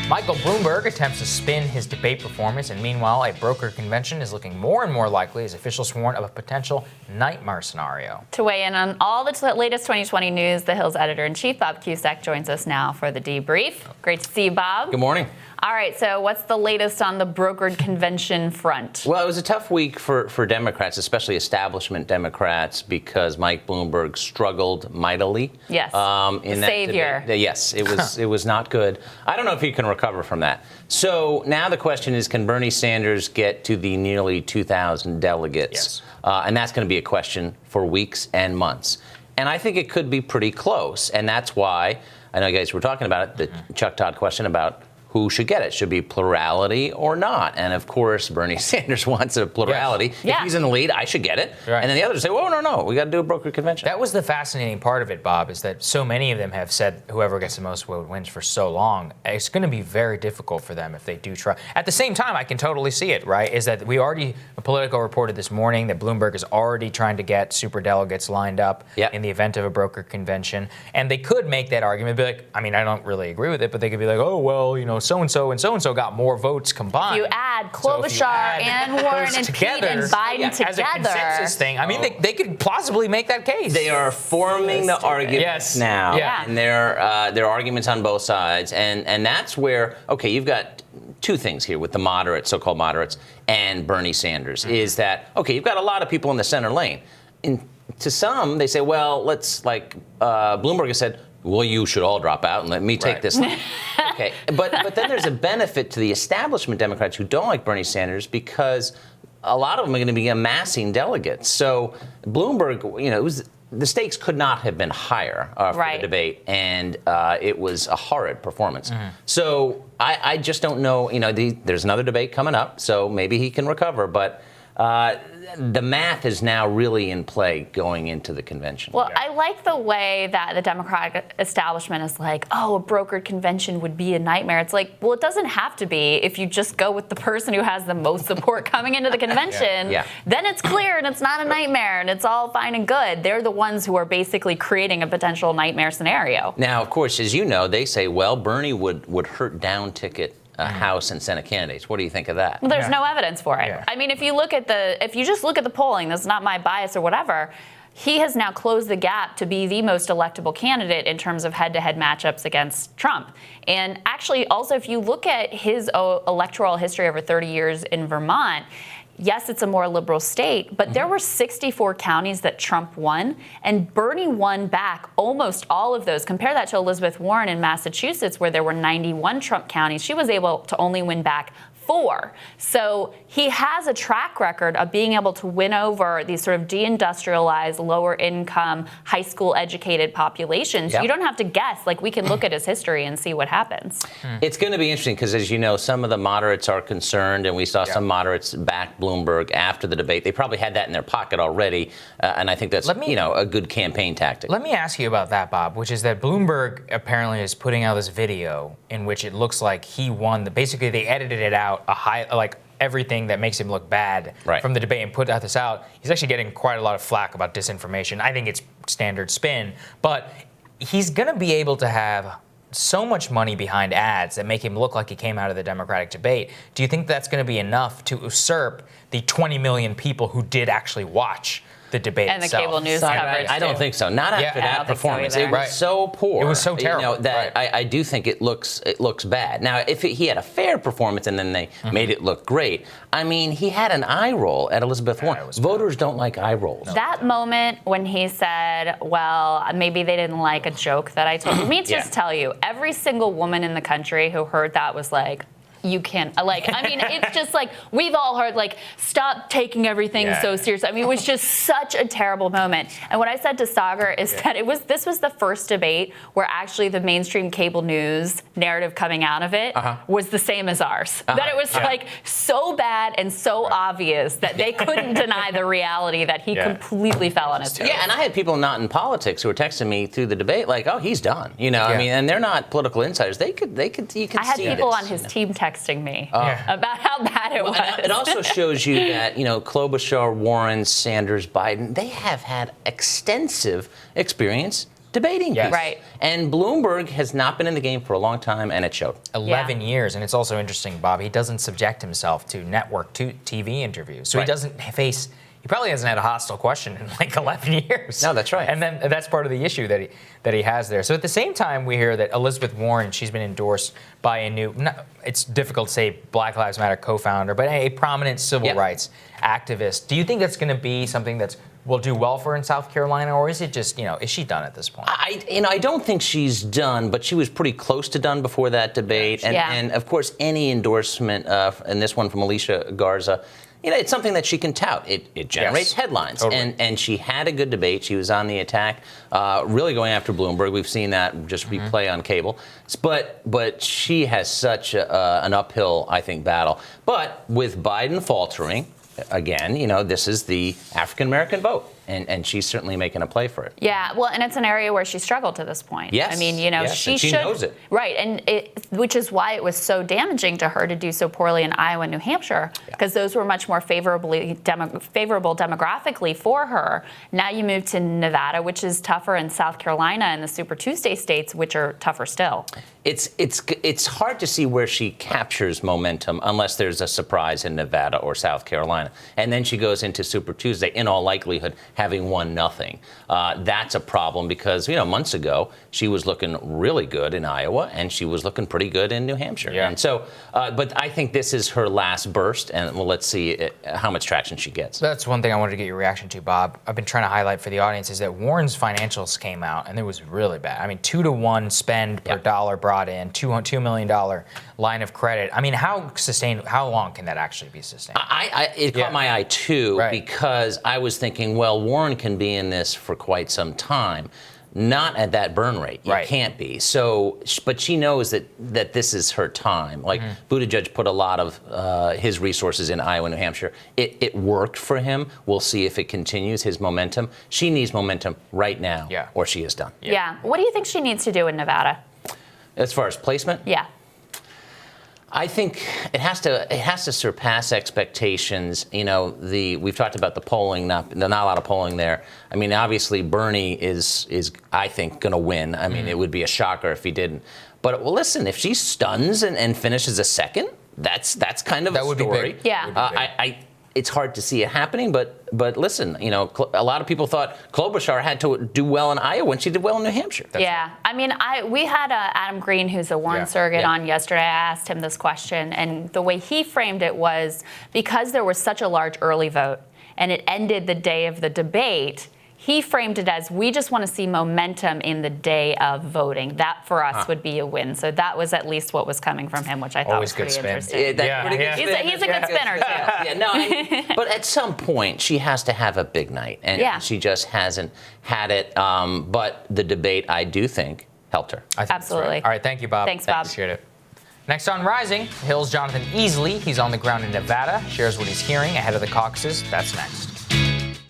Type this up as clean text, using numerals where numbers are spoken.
Michael Bloomberg attempts to spin his debate performance, and meanwhile, a broker convention is looking more and more likely as officials warn of a potential nightmare scenario. To weigh in on all the latest 2020 news, The Hill's editor-in-chief, Bob Cusack, joins us now for the debrief. Great to see you, Bob. Good morning. All right, so what's the latest on the brokered convention front? Well, it was a tough week for Democrats, especially establishment Democrats, because Mike Bloomberg struggled mightily. Yes, in the savior. Yes, it was not good. I don't know if he can recover from that. So now the question is, can Bernie Sanders get to the nearly 2,000 delegates? Yes. And that's going to be a question for weeks and months. And I think it could be pretty close. And that's why, I know you guys were talking about it, the Chuck Todd question about who should get it. Should be plurality or not? And of course, Bernie Sanders wants a plurality. Yeah. If he's in the lead, I should get it. Right. And then the others say, well, no, we got to do a broker convention. That was the fascinating part of it, Bob, is that so many of them have said whoever gets the most vote wins for so long. It's going to be very difficult for them if they do try. At the same time, I can totally see it, right, is that Politico reported this morning that Bloomberg is already trying to get superdelegates lined up in the event of a broker convention. And they could make that argument, be like, I mean, I don't really agree with it, but they could be like, oh, well, so-and-so and so-and-so got more votes combined. If you add Klobuchar and Warren and Pete and Biden together. As a consensus thing, I mean, they could plausibly make that case. They are forming the arguments now. Yeah. And there are arguments on both sides. And that's where, okay, you've got two things here with the moderates, so-called moderates, and Bernie Sanders, is that, okay, you've got a lot of people in the center lane. And to some, they say, well, Bloomberg has said, well, you should all drop out and let me take this. Okay, but then there's a benefit to the establishment Democrats who don't like Bernie Sanders because a lot of them are going to be amassing delegates. So Bloomberg, the stakes could not have been higher for the debate, and it was a horrid performance. So I just don't know. There's another debate coming up, so maybe he can recover, but. The math is now really in play going into the convention. Well, I like the way that the Democratic establishment is like, oh, a brokered convention would be a nightmare. It's like, well, it doesn't have to be if you just go with the person who has the most support coming into the convention. Then it's clear and it's not a nightmare and it's all fine and good. They're the ones who are basically creating a potential nightmare scenario. Now, of course, as you know, they say, well, Bernie would hurt down ticket House and Senate candidates. What do you think of that? Well, there's no evidence for it. I mean, if you just look at the polling, that's not my bias or whatever. He has now closed the gap to be the most electable candidate in terms of head-to-head matchups against Trump. And actually, also, if you look at his electoral history over 30 years in Vermont, yes, it's a more liberal state, but there were 64 counties that Trump won, and Bernie won back almost all of those. Compare that to Elizabeth Warren in Massachusetts, where there were 91 Trump counties. She was able to only win back 4. So he has a track record of being able to win over these sort of deindustrialized, lower income, high school educated populations. You don't have to guess. Like, we can look at his history and see what happens. It's going to be interesting because, as you know, some of the moderates are concerned, and we saw some moderates back Bloomberg after the debate. They probably had that in their pocket already, and I think that's a good campaign tactic. Let me ask you about that, Bob, which is that Bloomberg apparently is putting out this video in which it looks like he won. Basically, they edited it out everything that makes him look bad from the debate and put this out. He's actually getting quite a lot of flack about disinformation. I think it's standard spin, but he's going to be able to have so much money behind ads that make him look like he came out of the Democratic debate. Do you think that's going to be enough to usurp the 20 million people who did actually watch the debate and itself? the cable news coverage? I don't think so. Not after that performance. It was so poor. It was so terrible. That I do think it looks bad. Now, if he had a fair performance and then they made it look great, I mean, he had an eye roll at Elizabeth Warren. Voters don't like eye rolls. That moment when he said, well, maybe they didn't like a joke that I told. Let me just tell you, every single woman in the country who heard that was like, you can't, it's just like, we've all heard, stop taking everything so seriously. I mean, it was just such a terrible moment. And what I said to Sagar is that this was the first debate where actually the mainstream cable news narrative coming out of it was the same as ours. That it was so bad and so obvious that they couldn't deny the reality that he completely fell on his face. Yeah, and I had people not in politics who were texting me through the debate like, oh, he's done. I mean, and they're not political insiders. You can see I had people on his team texting me about how bad it was. It also shows you that, Klobuchar, Warren, Sanders, Biden, they have had extensive experience debating Yes. people. Right. And Bloomberg has not been in the game for a long time, and it showed. 11 years, and it's also interesting, Bob. He doesn't subject himself to network TV interviews, so he doesn't face. He probably hasn't had a hostile question in like 11 years. No, that's right. And then that's part of the issue that he has there. So at the same time, we hear that Elizabeth Warren, she's been endorsed by a new, it's difficult to say Black Lives Matter co-founder, but a prominent civil rights activist. Do you think that's going to be something that will do well for her in South Carolina, or is it just, is she done at this point? I don't think she's done, but she was pretty close to done before that debate. And of course, any endorsement, and this one from Alicia Garza, it's something that she can tout. It generates headlines. Totally. And she had a good debate. She was on the attack, really going after Bloomberg. We've seen that just replay on cable. But she has such an uphill, I think, battle. But with Biden faltering, again, this is the African-American vote. And she's certainly making a play for it. Yeah, well, and it's an area where she struggled to this point. Yes. I mean, she should, knows it. Right, and which is why it was so damaging to her to do so poorly in Iowa and New Hampshire, because those were much more favorable demographically for her. Now you move to Nevada, which is tougher, and South Carolina and the Super Tuesday states, which are tougher still. It's hard to see where she captures momentum unless there's a surprise in Nevada or South Carolina. And then she goes into Super Tuesday, in all likelihood, having won nothing. That's a problem because, months ago, she was looking really good in Iowa and she was looking pretty good in New Hampshire. Yeah. And so, but I think this is her last burst, and let's see how much traction she gets. That's one thing I wanted to get your reaction to, Bob. I've been trying to highlight for the audience is that Warren's financials came out, and it was really bad. I mean, 2-to-1 spend per dollar brought in, $2 million line of credit. I mean, how long can that actually be sustained? It caught my eye, too, because I was thinking, well, Warren can be in this for quite some time. Not at that burn rate. You can't be. So, but she knows that this is her time. Like Buttigieg put a lot of his resources in Iowa and New Hampshire. It worked for him. We'll see if it continues his momentum. She needs momentum right now, or she is done. Yeah. What do you think she needs to do in Nevada? As far as placement? Yeah. I think it has to surpass expectations. We've talked about the polling, not a lot of polling there. I mean, obviously Bernie is I think going to win. I mean, it would be a shocker if he didn't. But listen, if she stuns and finishes a second, that's kind of that a would story. Be big. Yeah. It's hard to see it happening, but listen, a lot of people thought Klobuchar had to do well in Iowa when she did well in New Hampshire. I mean, we had Adam Green, who's a Warren surrogate, on yesterday. I asked him this question, and the way he framed it was because there was such a large early vote, and it ended the day of the debate. He framed it as we just want to see momentum in the day of voting. That for us would be a win. So that was at least what was coming from him, which I thought was pretty interesting. He's a good spinner too. But at some point she has to have a big night, and she just hasn't had it. But the debate, I do think, helped her. I think Absolutely. All right, thank you, Bob. Thanks, Bob. Appreciate it. Next on Rising, Hill's Jonathan Easley. He's on the ground in Nevada, shares what he's hearing ahead of the caucuses. That's next.